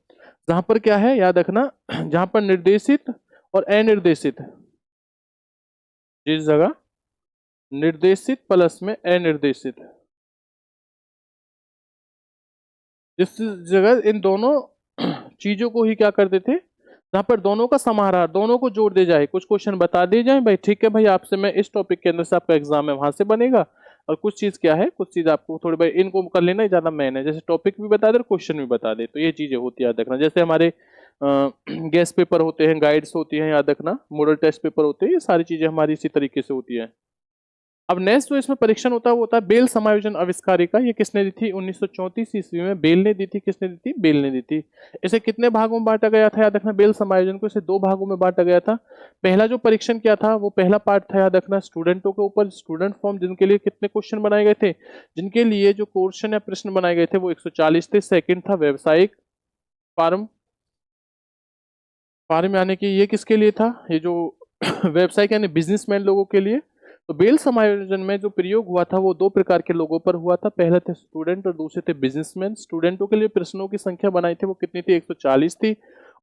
जहां पर क्या है याद रखना, जहां पर निर्देशित और अनिर्देशित, जिस जगह निर्देशित प्लस में अनिर्देशित, जिस जगह इन दोनों चीजों को ही क्या करते थे, जहां पर दोनों का समाहार, दोनों को जोड़ दे जाए, कुछ क्वेश्चन बता दिए जाए भाई ठीक है भाई आपसे मैं इस टॉपिक के अंदर से आपका एग्जाम है वहां से बनेगा, और कुछ चीज क्या है, कुछ चीज आपको थोड़ी भाई इनको कर लेना ज्यादा मेन है, जैसे टॉपिक भी बता दे और क्वेश्चन भी बता दे, तो ये चीजें होती है, याद रखना। जैसे हमारे गेस्ट पेपर होते हैं, गाइड्स होती हैं, याद रखना, मॉडल टेस्ट पेपर होते हैं, ये सारी चीजें हमारी इसी तरीके से होती है। अब नेक्स्ट जो इसमें परीक्षण होता है वो होता है बेल समायोजन आविष्कारिका। ये किसने दी थी? 1934 ईस्वी में बेल ने दी थी। किसने दी थी? बेल ने दी थी। इसे कितने भागों में बांटा गया था? याद रखना, बेल समायोजन को इसे 2 भागों में बांटा गया था। पहला जो परीक्षण क्या था, वो पहला पार्ट था, याद रखना, स्टूडेंटों के ऊपर, स्टूडेंट फॉर्म, जिनके लिए कितने क्वेश्चन बनाए गए थे, जिनके लिए जो क्वेश्चन या प्रश्न बनाए गए थे वो 140 थे। सेकेंड था व्यवसायिक फार्म, फार्म यानी कि ये किसके लिए था? ये जो व्यवसायिक यानी बिजनेसमैन लोगों के लिए। तो बेल समायोजन में जो प्रयोग हुआ था वो 2 प्रकार के लोगों पर हुआ था, पहले थे स्टूडेंट और दूसरे थे बिजनेसमैन। स्टूडेंटों के लिए प्रश्नों की संख्या बनाई थी वो कितनी थी? 140 थी,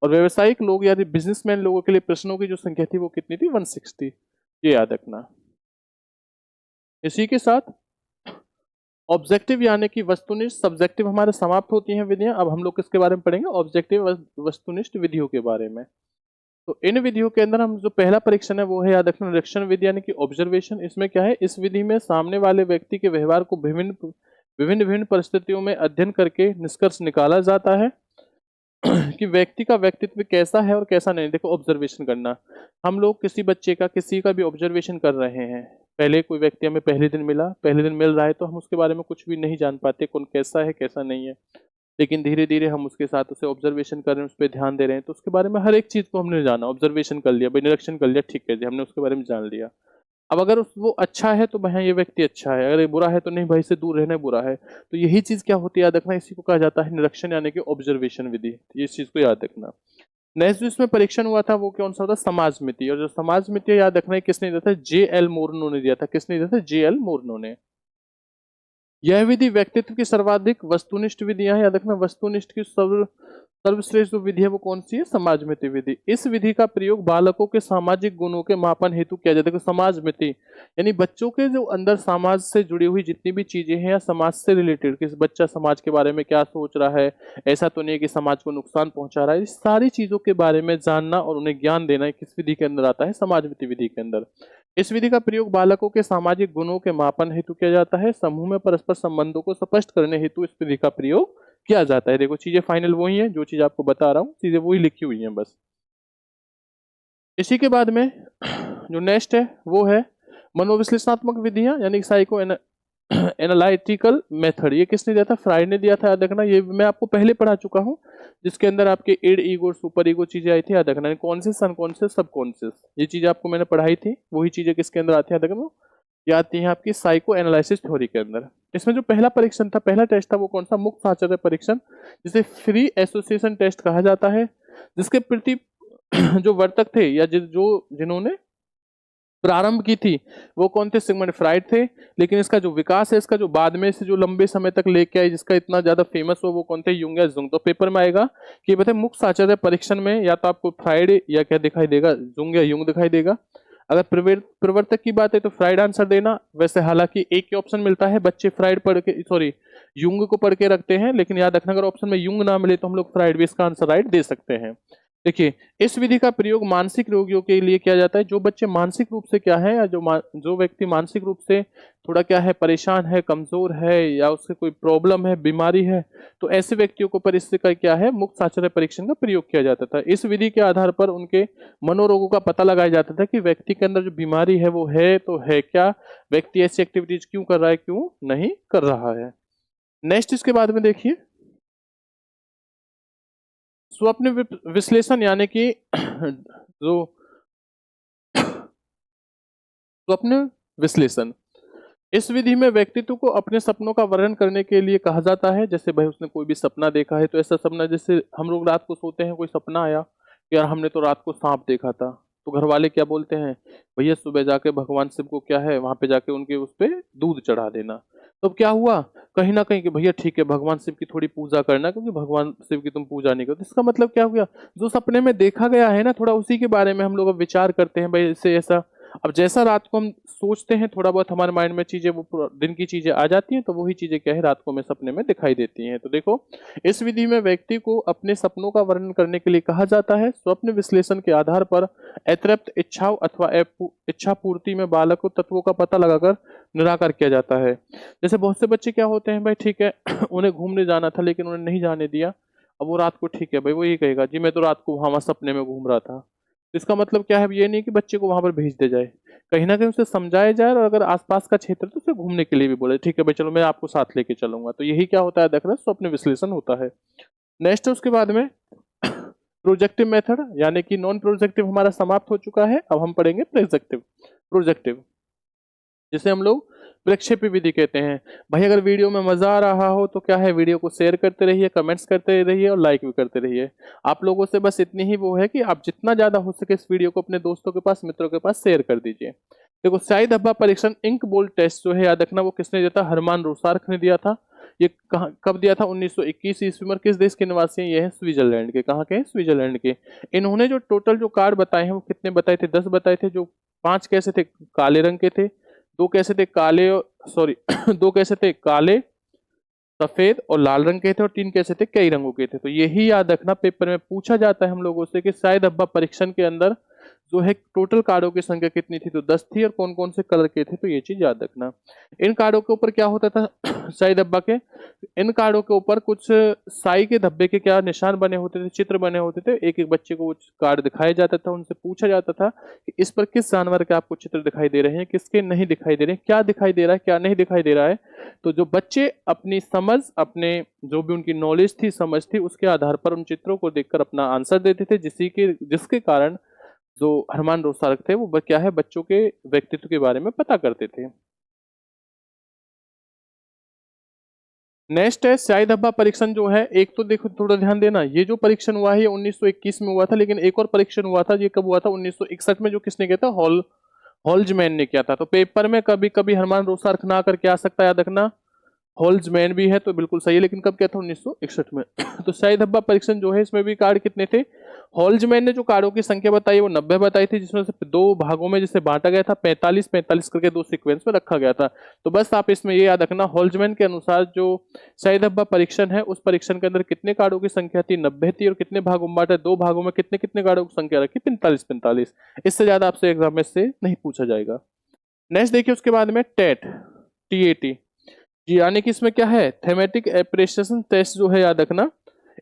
और व्यवसायिक लोग यानी बिजनेसमैन लोगों के लिए प्रश्नों की जो संख्या थी वो कितनी थी? 160। ये याद रखना। इसी के साथ ऑब्जेक्टिव यानी कि वस्तुनिष्ठ, सब्जेक्टिव हमारे समाप्त होती हैं विधियां। अब हम लोग किसके बारे में पढ़ेंगे? ऑब्जेक्टिव वस्तुनिष्ठ विधियों के बारे में। तो इन विधियों के अंदर हम जो पहला परीक्षण है वो है, याद रखना, निरीक्षण विधि यानी कि ऑब्जर्वेशन। इसमें क्या है? इस विधि में सामने वाले व्यक्ति के व्यवहार को विभिन्न विभिन्न विभिन्न परिस्थितियों में अध्ययन करके निष्कर्ष निकाला जाता है कि व्यक्ति का व्यक्तित्व कैसा है और कैसा नहीं। देखो, ऑब्जर्वेशन करना, हम लोग किसी बच्चे का, किसी का भी ऑब्जर्वेशन कर रहे हैं। पहले कोई व्यक्ति हमें पहले दिन मिला, पहले दिन मिल रहा है, तो हम उसके बारे में कुछ भी नहीं जान पाते कौन कैसा है कैसा नहीं है, लेकिन धीरे धीरे हम उसके साथ उसे ऑब्जर्वेशन कर रहे हैं, उस पर ध्यान दे रहे हैं, तो उसके बारे में हर एक चीज को हमने जाना, ऑब्जर्वेशन कर लिया भाई, निरीक्षण कर लिया, ठीक है जी, हमने उसके बारे में जान लिया। अब अगर वो अच्छा है तो भाई ये व्यक्ति अच्छा है, अगर ये बुरा है तो नहीं भाई, से दूर रहना बुरा है। तो यही चीज क्या होती है, याद रखना, इसी को कहा जाता है निरीक्षण यानी कि ऑब्जर्वेशन विधि। ये इस चीज को याद रखना। नेक्स्ट जो इसमें परीक्षण हुआ था वो कौन सा होता? समाज मिति। और जो समाज मिति याद रखना है किसने दिया था? जे एल मोर्नो ने दिया था। किसने दिया था? जे एल मोर्नो ने। यह विधि व्यक्तित्व की सर्वाधिक वस्तुनिष्ठ विधियां है। याद रखना, वस्तुनिष्ठ की सर्वश्रेष्ठ जो विधि है वो कौन सी है? समाजमिति विधि। इस विधि का प्रयोग बालकों के सामाजिक गुणों के मापन हेतु किया जाता है। समाजमिति यानी बच्चों के जो अंदर समाज से जुड़ी हुई जितनी भी चीजें हैं या समाज से रिलेटेड, किस बच्चा समाज के बारे में क्या सोच रहा है, ऐसा तो नहीं है कि समाज को नुकसान पहुंचा रहा है, इस सारी चीजों के बारे में जानना और उन्हें ज्ञान देना किस विधि के अंदर आता है? समाजमिति विधि के अंदर। इस विधि का प्रयोग बालकों के सामाजिक गुणों के मापन हेतु किया जाता है। समूह में परस्पर संबंधों को स्पष्ट करने हेतु इस विधि का प्रयोग किया जाता है। देखो चीजें फाइनल वही है, जो चीज आपको बता रहा हूँ चीजें वही लिखी हुई हैं बस। इसी के बाद में जो नेक्स्ट है वो है मनोविश्लेषणात्मक विधियां, यानी साइको एनालिटिकल मेथड। ये किसने दिया था? फ्राइड ने दिया था। याद रखना, ये मैं आपको पहले पढ़ा चुका हूँ, जिसके अंदर आपके इड, ईगो, सुपर ईगो चीजें आई थी। याद रखना, कॉन्शियस, अनकॉन्शियस, सबकॉन्शियस, ये चीजें आपको मैंने पढ़ाई थी। वही चीजें किसके अंदर आती है? याद रखना, ये आती है आपकी साइको एनालिसिस थ्योरी के अंदर। इसमें जो पहला परीक्षण था, पहला टेस्ट था, वो कौन सा? मुक्त साहचर्य परीक्षण, जिसे फ्री एसोसिएशन टेस्ट कहा जाता है। जिसके प्रति जो वर्तक थे या जिन्होंने प्रारंभ की थी वो कौन थे? सिगमंड फ्राइड थे। लेकिन इसका जो विकास है, इसका जो बाद में से जो लंबे समय तक लेके आए, जिसका इतना ज्यादा फेमस हो, वो कौन थे? यूंग या जुंग। तो पेपर में आएगा कि बताए मुक्त साहचर्य परीक्षण में या तो आपको फ्राइड या क्या दिखाई देगा? जुंग या यूंग दिखाई देगा। अगर प्रवर्तक की बात है तो फ्राइड आंसर देना। वैसे हालांकि एक ही ऑप्शन मिलता है, बच्चे फ्राइड पढ़ के, सॉरी, यूंग को पढ़ के रखते हैं, लेकिन याद रखना अगर ऑप्शन में यूंग ना मिले तो हम लोग फ्राइड भी इसका आंसर राइट दे सकते हैं। देखिए, इस विधि का प्रयोग मानसिक रोगियों के लिए किया जाता है। जो बच्चे मानसिक रूप से क्या है, या जो व्यक्ति मानसिक रूप से थोड़ा क्या है, परेशान है, कमजोर है, या उससे कोई प्रॉब्लम है, बीमारी है, तो ऐसे व्यक्तियों को पर इसका क्या है? मुक्त साहचर्य परीक्षण का प्रयोग किया जाता था। इस विधि के आधार पर उनके मनोरोगों का पता लगाया जाता था कि व्यक्ति के अंदर जो बीमारी है वो है तो है क्या, व्यक्ति ऐसी एक्टिविटीज क्यों कर रहा है, क्यों नहीं कर रहा है। नेक्स्ट इसके बाद में देखिए स्वप्न विश्लेषण, यानी कि जो स्वप्न विश्लेषण, इस विधि में व्यक्तित्व को अपने सपनों का वर्णन करने के लिए कहा जाता है। जैसे भाई उसने कोई भी सपना देखा है, तो ऐसा सपना, जैसे हम लोग रात को सोते हैं, कोई सपना आया कि यार हमने तो रात को सांप देखा था, तो घर वाले क्या बोलते हैं? भैया सुबह जाके भगवान शिव को क्या है, वहां पे जाके उनके उस पे दूध चढ़ा देना। तो अब क्या हुआ, कहीं ना कहीं कि भैया ठीक है भगवान शिव की थोड़ी पूजा करना, क्योंकि भगवान शिव की तुम पूजा नहीं करते। इसका मतलब क्या हो गया? जो सपने में देखा गया है ना, थोड़ा उसी के बारे में हम लोग अब विचार करते हैं, भाई इससे ऐसा। अब जैसा रात को हम सोचते हैं, थोड़ा बहुत हमारे माइंड में चीजें, वो दिन की चीजें आ जाती हैं, तो वही चीजें क्या है, रात को हमें सपने में दिखाई देती हैं। तो देखो, इस विधि में व्यक्ति को अपने सपनों का वर्णन करने के लिए कहा जाता है। स्वप्न विश्लेषण के आधार पर अतृप्त इच्छाओं अथवा इच्छा पूर्ति में बालक को तत्वों का पता लगाकर निराकार किया जाता है। जैसे बहुत से बच्चे क्या होते हैं भाई, ठीक है उन्हें घूमने जाना था लेकिन उन्हें नहीं जाने दिया। अब वो रात को, ठीक है भाई, वो ये कहेगा जी मैं तो रात को वहां सपने में घूम रहा था। इसका मतलब क्या है? ये नहीं कि बच्चे को वहां पर भेज दे जाए, कहीं ना कहीं उसे समझाया जाए, और अगर आसपास का क्षेत्र तो उसे घूमने के लिए भी बोले, ठीक है भाई चलो मैं आपको साथ लेके चलूंगा। तो यही क्या होता है, देख रहे हैं, स्वप्न विश्लेषण होता है। नेक्स्ट उसके बाद में प्रोजेक्टिव मेथड, यानी कि नॉन प्रोजेक्टिव हमारा समाप्त हो चुका है। अब हम पढ़ेंगे प्रोजेक्टिव। प्रोजेक्टिव जिसे हम लोग प्रक्षेपी विधि कहते हैं। भाई अगर वीडियो में मजा आ रहा हो तो क्या है, वीडियो को शेयर करते रहिए, कमेंट्स करते रहिए और लाइक भी करते रहिए। आप लोगों से बस इतनी ही वो है कि आप जितना ज्यादा हो सके इस वीडियो को अपने दोस्तों के पास, मित्रों के पास शेयर कर दीजिए। देखो शाही धब्बा परीक्षण इंक बोल्ट टेस्ट जो है, याद रखना, वो किसने दिया था? हरमान रोसार्क ने दिया था। ये कब दिया था? 1921 ईस्वी में। किस देश के निवासी हैं? ये है स्विट्जरलैंड के। कहाँ के हैं? स्विट्जरलैंड के। इन्होंने जो टोटल जो कार्ड बताए हैं वो कितने बताए थे? 10 बताए थे। जो 5 कैसे थे? काले रंग के थे। दो कैसे थे? काले, सॉरी दो कैसे थे? काले, सफेद और लाल रंग के थे, और 3 कैसे थे? कई रंगों के थे। तो यही याद रखना, पेपर में पूछा जाता है हम लोगों से कि शाही धब्बा परीक्षण के अंदर जो है टोटल कार्डों की संख्या कितनी थी? तो 10 थी, और कौन कौन से कलर के थे? तो ये चीज याद रखना। इन कार्डों के ऊपर क्या होता था शाही धब्बा के? इन कार्डों के ऊपर कुछ शाही के धब्बे के क्या निशान बने होते थे, चित्र बने होते थे। एक एक बच्चे को वो कार्ड दिखाया जाता था, उनसे पूछा जाता था कि इस पर किस जानवर के आपको चित्र दिखाई दे रहे हैं, किसके नहीं दिखाई दे रहे हैं, क्या दिखाई दे रहा है, क्या नहीं दिखाई दे रहा है। तो जो बच्चे अपनी समझ, अपने जो भी उनकी नॉलेज थी, समझ थी, उसके आधार पर उन चित्रों को देखकर अपना आंसर देते थे, जिसके कारण जो हरमान रोसार्क थे वो क्या है, बच्चों के व्यक्तित्व के बारे में पता करते थे। नेक्स्ट है शाही धब्बा परीक्षण जो है। एक तो देखो थोड़ा ध्यान देना, ये जो परीक्षण हुआ है ये 1921 में हुआ था, लेकिन एक और परीक्षण हुआ था, ये कब हुआ था? 1961 में। जो किसने किया था? हॉल्जमैन ने किया था। तो पेपर में कभी कभी हरमान रोसार्क ना आकर क्या आ सकता है, याद रखना, होल्जमैन भी है तो बिल्कुल सही है, लेकिन कब किया था? 1961 में। तो शाही धब्बा परीक्षण जो है इसमें भी कार्ड कितने थे? होल्जमैन ने जो कार्डों की संख्या बताई वो 90 बताई थी, जिसमें से दो भागों में जिसे बांटा गया था, 45-45 करके दो सीक्वेंस में रखा गया था। तो बस आप इसमें ये याद रखना, होल्जमैन के अनुसार जो शाही धब्बा परीक्षण है उस परीक्षण के अंदर कितने कार्डों की संख्या थी? 90 थी। और कितने भागों में बांटा? दो भागों में कितने कितने कार्डों की संख्या रखी? 45-45। इससे ज्यादा आपसे एग्जाम में से नहीं पूछा जाएगा। नेक्स्ट देखिए उसके बाद में टेट, TAT, यानी कि इसमें क्या है? थेमेटिक एप्रिसिएशन टेस्ट जो है याद रखना।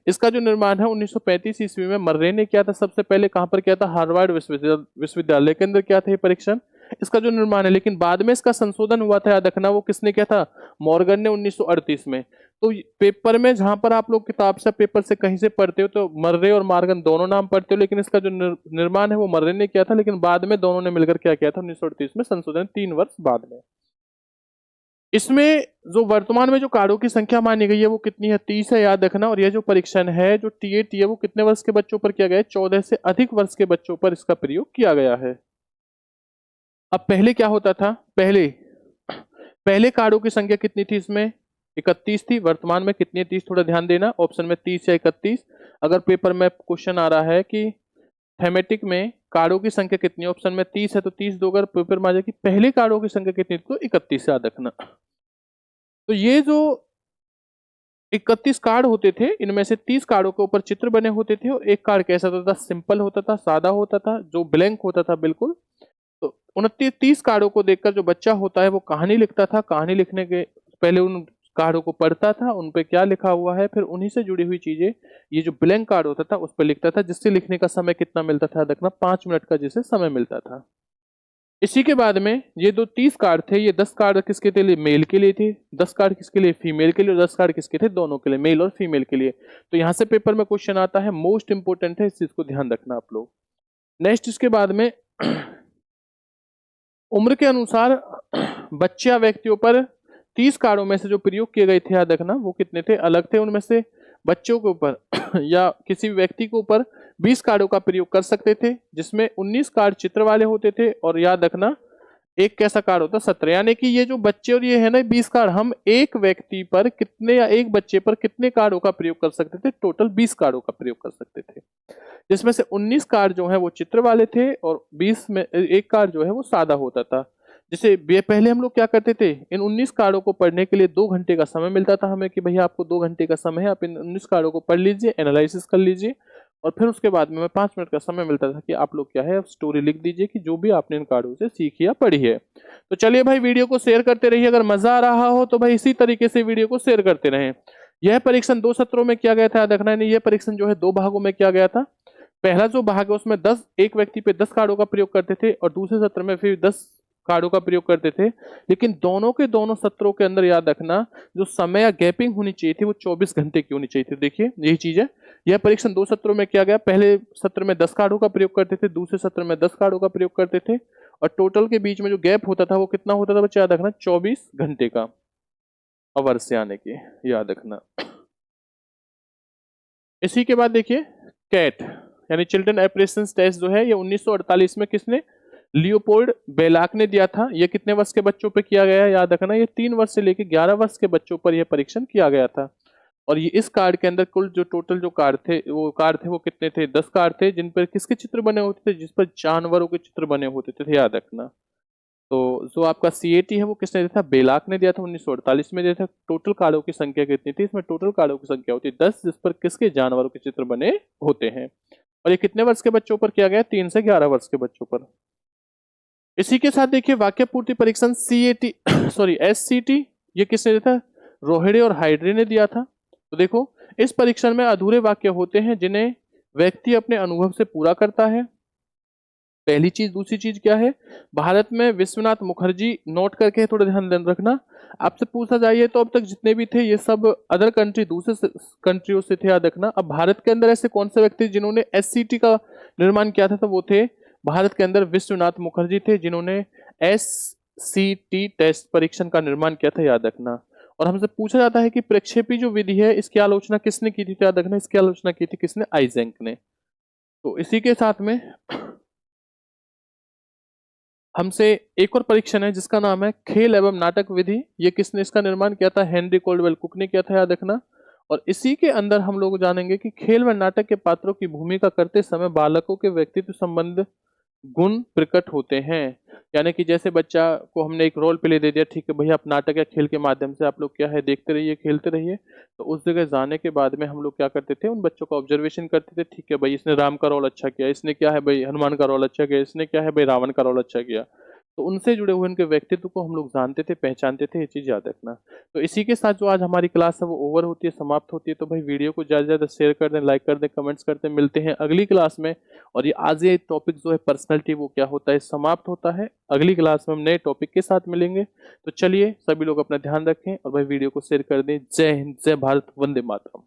इसका जो निर्माण है 1935 ईस्वी में मर्रे ने किया था। सबसे पहले कहां पर किया था? हार्वर्ड विश्वविद्यालय के अंदर किया था ये परीक्षण, इसका जो निर्माण है। लेकिन बाद में इसका संशोधन हुआ था, याद रखना। वो किसने किया था? मॉर्गन ने 1938 में। तो पेपर में जहां पर आप लोग किताब से पेपर से कहीं से पढ़ते हो तो मर्रे और मॉर्गन दोनों नाम पढ़ते हो, लेकिन इसका जो निर्माण है वो मर्रे ने किया था, लेकिन बाद में दोनों ने मिलकर क्या किया था? 1938 में संशोधन, 3 वर्ष बाद में। इसमें जो वर्तमान में जो कार्डों की संख्या मानी गई है वो कितनी है? 30 है, याद रखना। और यह जो परीक्षण है जो TAT है वो कितने वर्ष के बच्चों पर किया गया है? 14 से अधिक वर्ष के बच्चों पर इसका प्रयोग किया गया है। अब पहले क्या होता था? पहले कार्डों की संख्या कितनी थी? इसमें 31 थी। वर्तमान में कितनी है? 30। थोड़ा ध्यान देना, ऑप्शन में 30 या 31। अगर पेपर में क्वेश्चन आ रहा है कि थेमेटिक में कार्डों की संख्या कितनी है, ऑप्शन में 30 है, तो 30 दो, अगर पेपर में आ जाए कि पहले कार्डों की संख्या कितनी थी तो 31 याद रखना। तो ये जो 31 कार्ड होते थे, इनमें से 30 कार्डों के ऊपर चित्र बने होते थे, और एक कार्ड कैसा होता था? सिंपल होता था, सादा होता था, जो ब्लैंक होता था बिल्कुल। तो 29-30 कार्डों को देखकर जो बच्चा होता है वो कहानी लिखता था। कहानी लिखने के पहले उन कार्डों को पढ़ता था, उन पे क्या लिखा हुआ है, फिर उन्हीं से जुड़ी हुई चीजें, ये जो ब्लैंक कार्ड होता था उस पर लिखता था, जिससे लिखने का समय कितना मिलता था? देखना, 5 मिनट का जिसे समय मिलता था। इसी के बाद में ये जो 30 कार्ड थे, ये 10 कार्ड किसके थे? मेल के लिए थे, 10 कार्ड किसके लिए? फीमेल के लिए, और 10 कार्ड किसके थे? दोनों के लिए, मेल और फीमेल के लिए। तो यहां से पेपर में क्वेश्चन आता है, मोस्ट इंपोर्टेंट है, इस चीज को ध्यान रखना आप लोग। नेक्स्ट इसके बाद में उम्र के अनुसार बच्चे या व्यक्तियों पर 30 कार्डों में से जो प्रयोग किए गए थे, याद रखना, वो कितने थे? अलग थे। उनमें से बच्चों के ऊपर या किसी व्यक्ति के ऊपर 20 कार्डों का प्रयोग कर सकते थे, जिसमें 19 कार्ड चित्र वाले होते थे, और याद रखना एक कैसा कार्ड होता? 17। यानी कि ये जो बच्चे और ये है ना 20 कार्ड, हम एक व्यक्ति पर कितने या एक बच्चे पर कितने कार्डों का प्रयोग कर सकते थे? टोटल 20 कार्डों का प्रयोग कर सकते थे, जिसमें से 19 कार्ड जो है वो चित्र वाले थे, और 20 में एक कार्ड जो है वो सादा होता था। जैसे पहले हम लोग क्या करते थे, इन 19 कार्डों को पढ़ने के लिए 2 घंटे का समय मिलता था हमें, कि भैया आपको 2 घंटे का समय है, आप इन 19 कार्डों को पढ़ लीजिए, एनालिसिस कर लीजिए, और फिर उसके बाद में 5 मिनट का समय मिलता था कि आप लोग क्या है स्टोरी लिख दीजिए कि जो भी आपने इन कार्डों से सीखी या पढ़ी है। तो चलिए भाई, वीडियो को शेयर करते रहिए। अगर मजा आ रहा हो तो भाई इसी तरीके से वीडियो को शेयर करते रहें। यह परीक्षण 2 सत्रों में किया गया था, याद रखना। यह परीक्षण जो है 2 भागों में किया गया था। पहला जो भाग है उसमें 10 एक व्यक्ति पे 10 कार्डों का प्रयोग करते थे, और दूसरे सत्र में फिर 10 कार्डों का प्रयोग करते थे। लेकिन दोनों के दोनों सत्रों के अंदर याद रखना, जो समय या गैपिंग होनी चाहिए थी वो 24 घंटे की होनी चाहिए थी। देखिए यही चीज है। यह परीक्षण 2 सत्रों में किया गया। पहले सत्र में 10 कार्डों का प्रयोग करते थे, दूसरे सत्र में 10 कार्डों का प्रयोग करते थे, और टोटल के बीच में जो गैप होता था वो कितना होता था बच्चा? याद रखना, 24 घंटे का, अवर से आने की, याद रखना। इसी के बाद देखिए कैट, यानी चिल्ड्रन एप्रेसेंस टेस्ट जो है, ये 1948 में किसने? लियोपोल्ड बेलाक ने दिया था। ये कितने वर्ष के बच्चों पे किया गया है? याद रखना, ये 3 वर्ष से लेकर 11 वर्ष के बच्चों पर यह परीक्षण किया गया था। और ये इस कार्ड के अंदर कुल जो टोटल जो कार्ड थे वो कितने थे? 10 कार्ड थे, जिन पर किसके चित्र बने होते थे? जिस पर जानवरों के चित्र बने होते थे, याद रखना। तो जो आपका CAT है वो किसने दिया था? बेलाक ने दिया था, 1948 में दिया था। टोटल कार्डों की संख्या कितनी थी? इसमें टोटल कार्डों की संख्या होती है 10, जिस पर किसके? जानवरों के चित्र बने होते हैं। और ये कितने वर्ष के बच्चों पर किया गया? 3 से 11 वर्ष के बच्चों पर। इसी के साथ देखिए वाक्य पूर्ति परीक्षण CAT सॉरी SCT, ये किसने दिया था? रोहेडे और हाइड्रे ने दिया था। तो देखो, इस परीक्षण में अधूरे वाक्य होते हैं जिन्हें व्यक्ति अपने अनुभव से पूरा करता है, पहली चीज। दूसरी चीज क्या है? भारत में विश्वनाथ मुखर्जी, नोट करके थोड़ा ध्यान रखना, आपसे पूछा जाइए तो अब तक जितने भी थे ये सब अदर कंट्री, दूसरे कंट्रियों से थे, याद रखना। अब भारत के अंदर ऐसे कौन से व्यक्ति जिन्होंने SCT का निर्माण किया था? तो वो थे भारत के अंदर विश्वनाथ मुखर्जी थे, जिन्होंने SCT टेस्ट परीक्षण का निर्माण किया था, याद रखना। और हमसे पूछा जाता है कि प्रक्षेपी जो विधि है इसकी आलोचना किसने की थी? तो याद रखना, इसकी आलोचना की थी किसने? आइजेंक ने। तो इसी के साथ में हमसे एक और परीक्षण है जिसका नाम है खेल एवं नाटक विधि। ये किसने इसका निर्माण किया था? हेनरी कोल्डवेल कुक ने किया था, याद रखना। और इसी के अंदर हम लोग जानेंगे कि खेल व नाटक के पात्रों की भूमिका करते समय बालकों के व्यक्तित्व संबंध गुण प्रकट होते हैं। यानी कि जैसे बच्चा को हमने एक रोल प्ले दे दिया, ठीक है भैया आप नाटक या खेल के माध्यम से आप लोग क्या है देखते रहिए, खेलते रहिए। तो उस जगह जाने के बाद में हम लोग क्या करते थे, उन बच्चों का ऑब्जर्वेशन करते थे, ठीक है भाई इसने राम का रोल अच्छा किया, इसने क्या है भाई हनुमान का रोल अच्छा किया, इसने क्या है भाई रावण का रोल अच्छा किया। तो उनसे जुड़े हुए उनके व्यक्तित्व को हम लोग जानते थे, पहचानते थे, ये चीज़ याद रखना। तो इसी के साथ जो आज हमारी क्लास है वो ओवर होती है, समाप्त होती है। तो भाई वीडियो को ज़्यादा से ज़्यादा शेयर कर दें, लाइक कर दें, कमेंट्स करते, मिलते हैं अगली क्लास में। और ये आज ये टॉपिक जो है पर्सनैलिटी वो क्या होता है, समाप्त होता है। अगली क्लास में हम नए टॉपिक के साथ मिलेंगे। तो चलिए सभी लोग अपना ध्यान रखें और भाई वीडियो को शेयर कर दें। जय हिंद, जय भारत, वंदे मातरम।